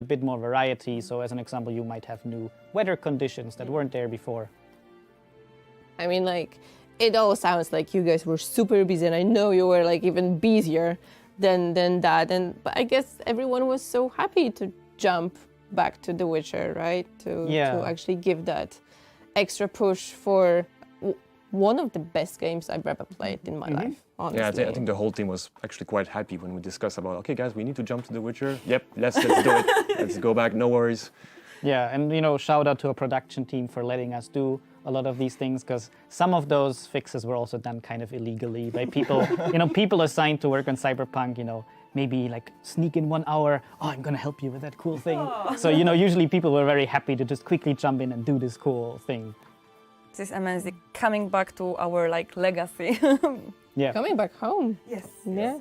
a bit more variety. So as an example, you might have new weather conditions that weren't there before. I mean, like, it all sounds like you guys were super busy, and I know you were like even busier than that. But I guess everyone was so happy to jump back to The Witcher, right? To actually give that extra push for one of the best games I've ever played in my life, honestly. Yeah, I think the whole team was actually quite happy when we discussed about, okay guys, we need to jump to The Witcher. Yep, let's do it. Let's go back, no worries. Yeah, and you know, shout out to our production team for letting us do a lot of these things, because some of those fixes were also done kind of illegally by people, you know, people assigned to work on Cyberpunk, you know, maybe like sneak in 1 hour, oh, I'm gonna help you with that cool thing. So, you know, usually people were very happy to just quickly jump in and do this cool thing. This is amazing. Coming back to our like legacy. Yeah. Coming back home. Yes. Yeah.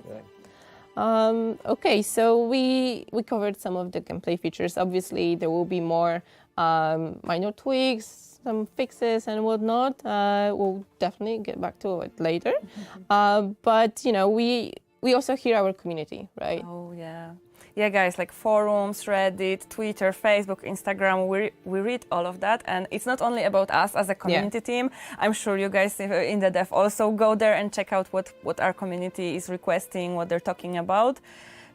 Okay, so we covered some of the gameplay features. Obviously, there will be more minor tweaks, some fixes and whatnot. We'll definitely get back to it later. But you know, we also hear our community, right? Oh yeah. Yeah, guys, like forums, Reddit, Twitter, Facebook, Instagram, we read all of that. And it's not only about us as a community team. I'm sure you guys in the dev also go there and check out what our community is requesting, what they're talking about.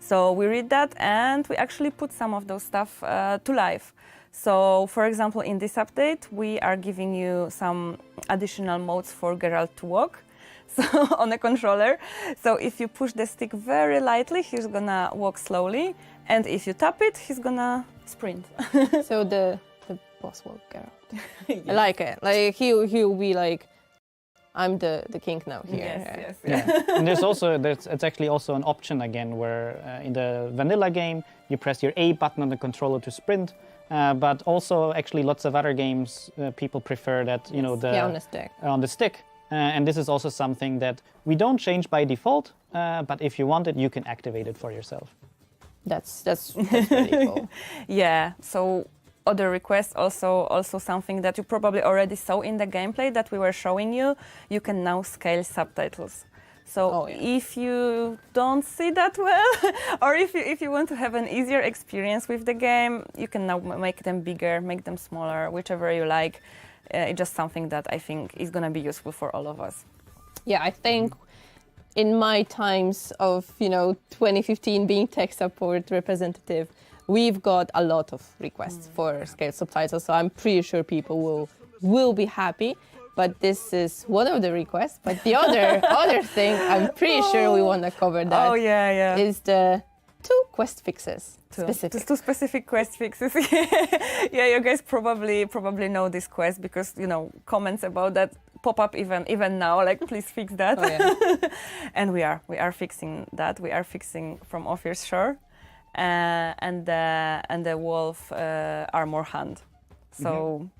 So we read that and we actually put some of those stuff to life. So, for example, in this update, we are giving you some additional modes for Geralt to walk. So on the controller. So if you push the stick very lightly, he's gonna walk slowly, and if you tap it, he's gonna sprint. So the boss will get out. Yes. I like it. Like he'll be like, I'm the king now here. Yes. Yeah. And it's actually also an option again where in the vanilla game you press your A button on the controller to sprint. But also actually lots of other games people prefer that, you know, on the stick. And this is also something that we don't change by default, but if you want it, you can activate it for yourself. That's really cool. Yeah, so other requests, also something that you probably already saw in the gameplay that we were showing you, you can now scale subtitles. So if you don't see that well, or if you want to have an easier experience with the game, you can now make them bigger, make them smaller, whichever you like. It's just something that I think is going to be useful for all of us. Yeah, I think in my times of, 2015 being tech support representative, we've got a lot of requests for scaled subtitles, so I'm pretty sure people will be happy. But this is one of the requests. But the other thing, I'm pretty sure we want to cover that. Oh, yeah. Is the 2 quest fixes. Two specific quest fixes. Yeah, you guys probably know this quest because comments about that pop up even now. Like, please fix that. Oh, yeah. And we are fixing that. We are fixing from Ophir's Shore, and the wolf armor hand. So.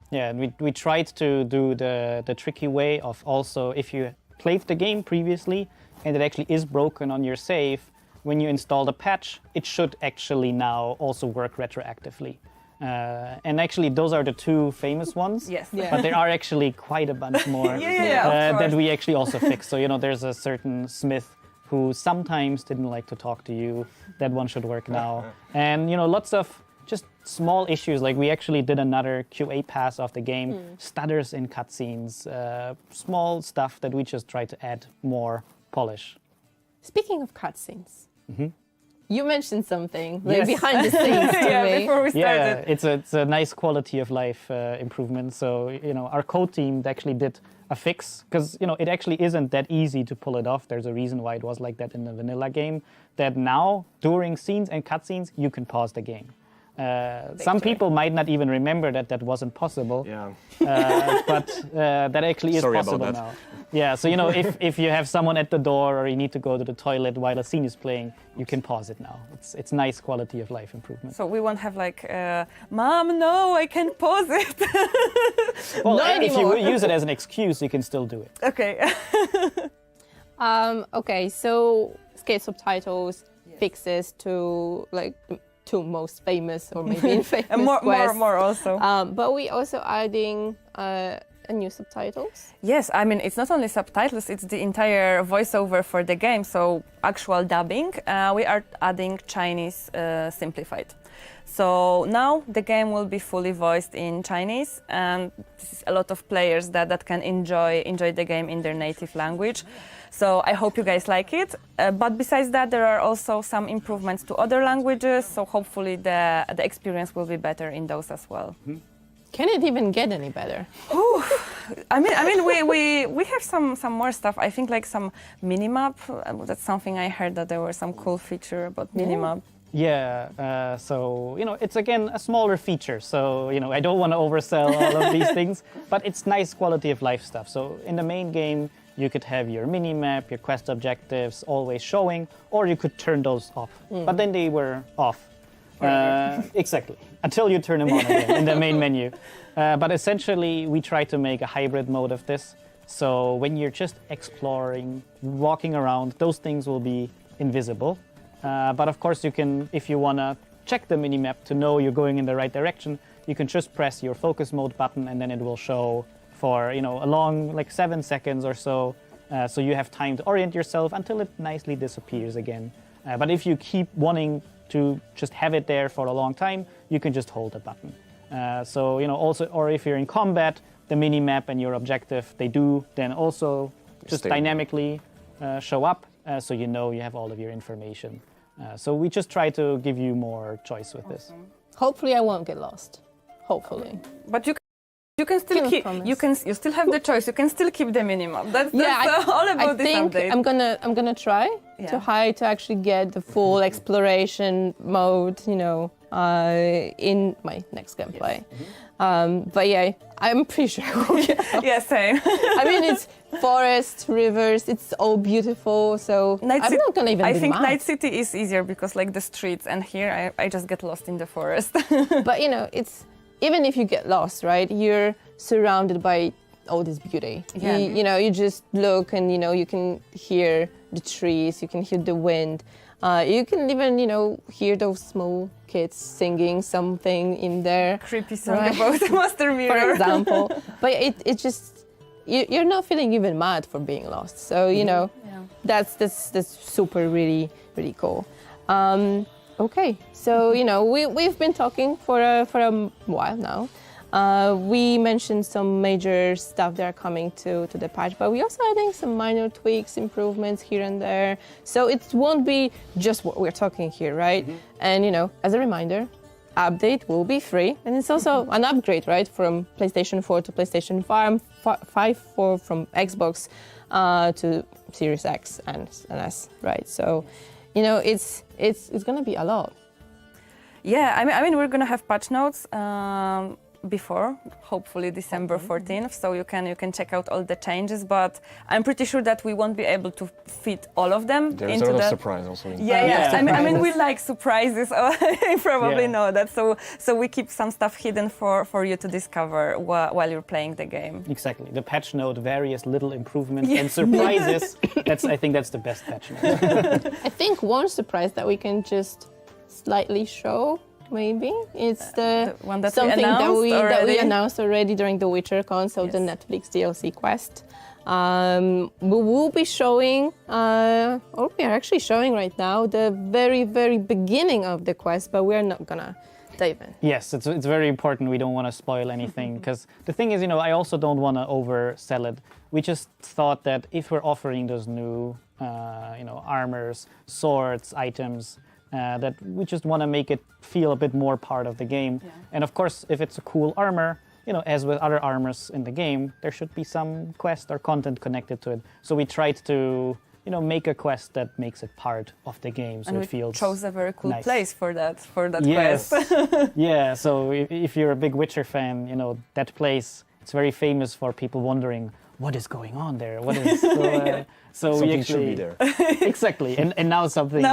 Yeah, and we tried to do the tricky way of also, if you played the game previously and it actually is broken on your save, when you install the patch, it should actually now also work retroactively. And actually, those are the 2 famous ones. Yes. Yeah. But there are actually quite a bunch more that we actually also fixed. So, there's a certain smith who sometimes didn't like to talk to you. That one should work now. And, lots of just small issues, like we actually did another QA pass of the game, stutters in cutscenes, small stuff that we just try to add more polish. Speaking of cutscenes, you mentioned something Yes. behind the scenes to me. Before we started. Yeah, it's a nice quality of life improvement. So, our code team actually did a fix, because, it actually isn't that easy to pull it off. There's a reason why it was like that in the vanilla game, that now, during scenes and cutscenes, you can pause the game. Some people might not even remember that wasn't possible. Yeah. But that actually is Sorry possible about that. now. Yeah, so if you have someone at the door or you need to go to the toilet while a scene is playing, you can pause it now. It's nice quality of life improvement. So we won't have like, Mom, no, I can't pause it. Well, Not if you anymore. use it as an excuse, you can still do it. Okay. Okay, so scaled subtitles, fixes to like the 2 most famous or maybe infamous And quests. more also. But we also adding a new subtitles? Yes, I mean, it's not only subtitles, it's the entire voiceover for the game, so actual dubbing. We are adding Chinese simplified. So now the game will be fully voiced in Chinese, and this is a lot of players that can enjoy the game in their native language. So I hope you guys like it. But besides that, there are also some improvements to other languages, so hopefully the experience will be better in those as well. Mm-hmm. Can it even get any better? I mean, we have some more stuff. I think like some minimap. That's something I heard, that there was some cool feature about minimap. Yeah, so, you know, it's again a smaller feature. So, you know, I don't want to oversell all of these things, but it's nice quality of life stuff. So in the main game, you could have your mini-map, your quest objectives always showing, or you could turn those off. But then they were off. Exactly, until you turn them on again in the main menu. But essentially, we try to make a hybrid mode of this. So when you're just exploring, walking around, those things will be invisible. But of course, you can, if you want to check the mini-map to know you're going in the right direction, you can just press your focus mode button and then it will show for, you know, a long, like 7 seconds or so. So you have time to orient yourself until it nicely disappears again. But if you keep wanting to just have it there for a long time, you can just hold the button. So, you know, also, or if you're in combat, the mini-map and your objective, they do then also just dynamically show up, so you know you have all of your information. So we just try to give you more choice with this. Hopefully I won't get lost. Hopefully. But you can still keep. You still have the choice. You can still keep the minimap. That's all about this update. I'm gonna try to actually get the full exploration mode, you know, in my next gameplay. But yeah, I'm pretty sure I will get lost. Yeah, same. I mean, it's forest, rivers, it's all beautiful, so I'm not gonna even I be think mad. Night City is easier because like the streets, and here I just get lost in the forest. But you know, it's, even if you get lost, right, you're surrounded by all this beauty. Yeah. You know, you just look and, you know, you can hear the trees, you can hear the wind. You can even, you know, hear those small kids singing something in there. Creepy song about the Master Mirror. For example. But it just, you're not feeling even mad for being lost. So, you know, that's super really, really cool. Okay, so, you know, we've been talking for a while now. We mentioned some major stuff that are coming to the patch, but we also adding some minor tweaks, improvements here and there. So it won't be just what we're talking here, right? And, you know, as a reminder, update will be free, and it's also an upgrade, right, from PlayStation 4 to PlayStation 5 from Xbox to Series X and S, right? So, you know, it's gonna be a lot. Yeah, I mean we're gonna have patch notes before, hopefully December 14th, so you can check out all the changes, but I'm pretty sure that we won't be able to fit all of them There's into a lot that. of surprise also. Yeah. I mean we like surprises. You probably know that. So we keep some stuff hidden for you to discover while you're playing the game. Exactly. The patch note, various little improvements and surprises. I think that's the best patch note. I think one surprise that we can just slightly show, maybe, it's the one that something that we announced already during the WitcherCon, so the Netflix DLC quest. We will be showing, or we are actually showing right now, the very, very beginning of the quest, but we're not gonna dive in. Yes, it's very important. We don't want to spoil anything, because the thing is, you know, I also don't want to oversell it. We just thought that if we're offering those new, you know, armors, swords, items, that we just want to make it feel a bit more part of the game. Yeah. And of course, if it's a cool armor, you know, as with other armors in the game, there should be some quest or content connected to it. So we tried to, you know, make a quest that makes it part of the game, so and it feels chose a very cool nice. place for that yes. quest. Yeah, so if you're a big Witcher fan, you know, that place, it's very famous for people wondering, what is going on there? What is so something we actually should be there. Exactly, and now something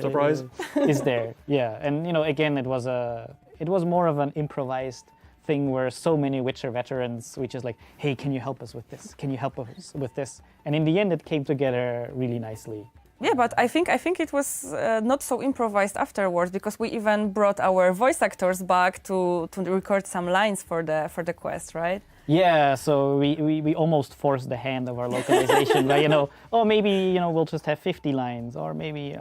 surprise is there. Yeah, and you know, again, it was more of an improvised thing where so many Witcher veterans, we just like, hey, can you help us with this? Can you help us with this? And in the end, it came together really nicely. Yeah, but I think it was not so improvised afterwards, because we even brought our voice actors back to record some lines for the quest, right? Yeah, so we almost forced the hand of our localization, but oh, maybe we'll just have 50 lines, or maybe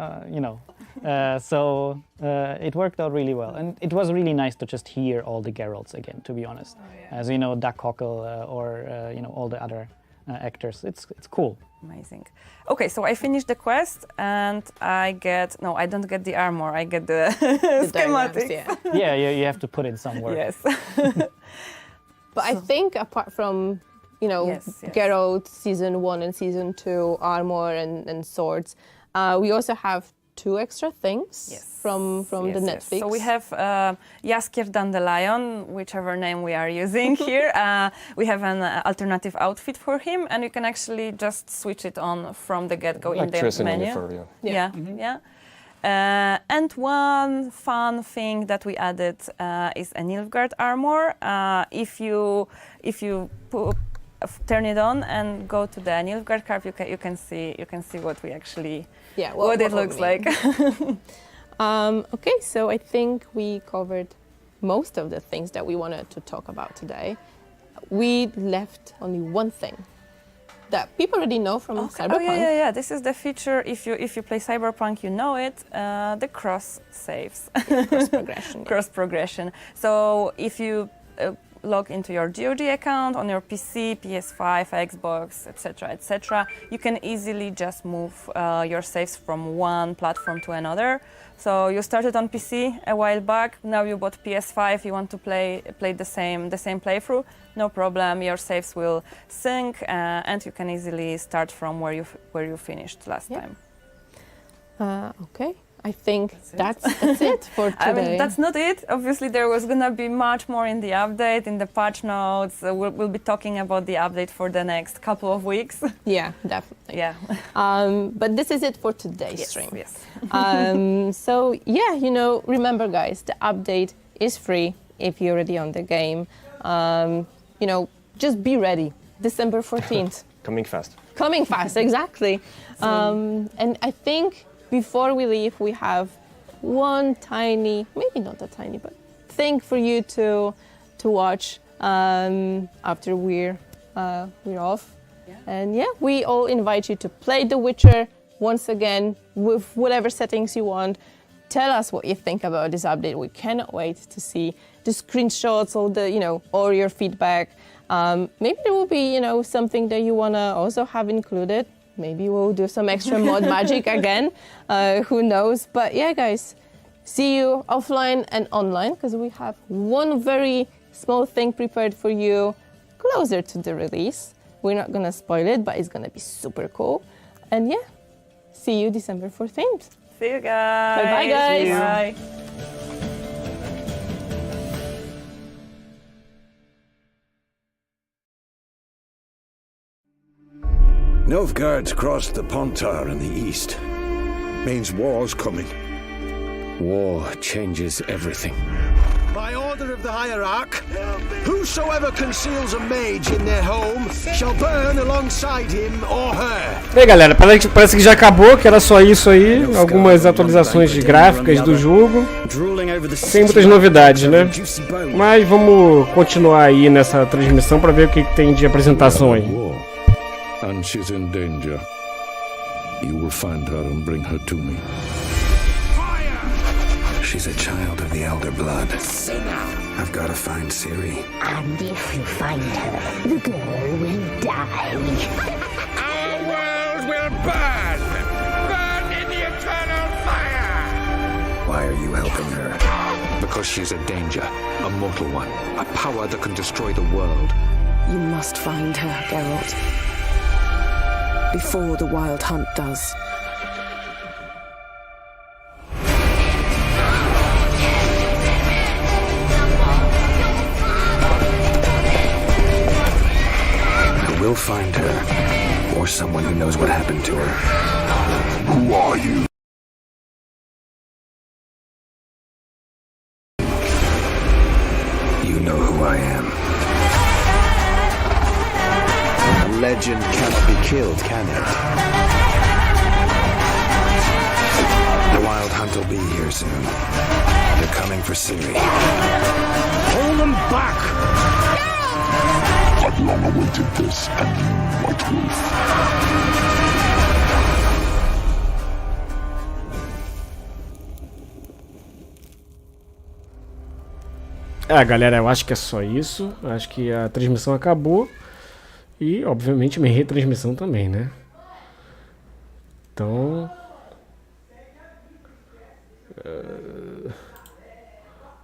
so it worked out really well, and it was really nice to just hear all the Geralts again, to be honest. As Duck Cockle or all the other actors. It's cool. Amazing. Okay, so I finished the quest and I don't get the armor, I get the schematics. Yeah, you have to put in some work. Yes. But I think apart from, Geralt Season 1 and Season 2, armor and swords, we also have 2 extra things from the Netflix. Yes. So we have Jaskier Dandelion, whichever name we are using here. We have an alternative outfit for him, and you can actually just switch it on from the get-go in the menu. And one fun thing that we added is a Nilfgaard armor. If you turn it on and go to the Nilfgaard card, you can see what we actually what it looks like. Okay, so I think we covered most of the things that we wanted to talk about today. We left only one thing that people already know from Cyberpunk. Oh yeah. This is the feature. If you play Cyberpunk, you know it. The cross saves. Cross progression. Cross progression. So if you log into your GOG account on your PC, PS5, Xbox, etc., you can easily just move your saves from one platform to another. So you started on PC a while back. Now you bought PS5. You want to play the same playthrough. No problem. Your saves will sync, and you can easily start from where you finished last time. Okay. I think that's it for today. I mean, that's not it. Obviously, there was going to be much more in the update, in the patch notes. We'll be talking about the update for the next couple of weeks. Yeah, definitely. Yeah. But this is it for today's stream. Yes. So, remember, guys, the update is free if you're already on the game. Just be ready. December 14th. Coming fast. Coming fast, exactly. And I think before we leave, we have one tiny, maybe not that tiny, but thing for you to watch after we're off. Yeah. And we all invite you to play The Witcher once again with whatever settings you want. Tell us what you think about this update. We cannot wait to see the screenshots, or your feedback. Maybe there will be, something that you wanna also have included. Maybe we'll do some extra mod magic again. Who knows? But guys, see you offline and online, because we have one very small thing prepared for you closer to the release. We're not going to spoil it, but it's going to be super cool. And see you December 14th. See you guys. Bye-bye, guys. Bye. Nilfgaard's crossed the Pontar in the east. Means war's coming. War changes everything. By order of the Hierarch, whosoever conceals a mage in their home shall burn alongside him or her. E aí, galera, parece que já acabou, que era só isso aí. Algumas atualizações de gráficas do jogo. Sem muitas novidades, né? Mas vamos continuar aí nessa transmissão para ver o que tem de apresentação aí. And she's in danger. You will find her and bring her to me. Fire! She's a child of the Elder Blood. I've got to find Ciri. And if you find her, the girl will die. Our world will burn! Burn in the eternal fire! Why are you helping her? Because she's a danger, a mortal one, a power that can destroy the world. You must find her, Geralt. Before the Wild Hunt does. I will find her, or someone who knows what happened to her. Who are you? You know who I am. Legend cannot be killed, can it? The Wild Hunt will be here soon. They're coming for Ciri. Hold them back! I've long awaited this, and you, White Wolf. Galera, eu acho que é só isso. Acho que a transmissão acabou. E, obviamente, minha retransmissão também, né? Então...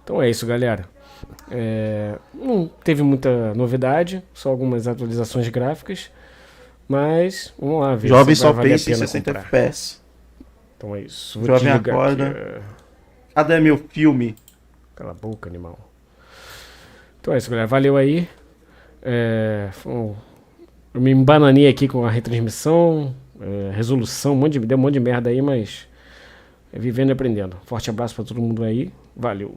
Então é isso, galera. Não teve muita novidade, só algumas atualizações gráficas. Mas, vamos lá ver. Jovem só valer a pensa em pena 60 comprar. FPS. Então é isso. Vou Jovem desligar acorda. aqui, Cadê meu filme? Cala a boca, animal. Então é isso, galera. Valeu aí. Eu me embananei aqui com a retransmissão, resolução, deu um monte de merda aí, mas é vivendo e aprendendo. Forte abraço pra todo mundo aí. Valeu.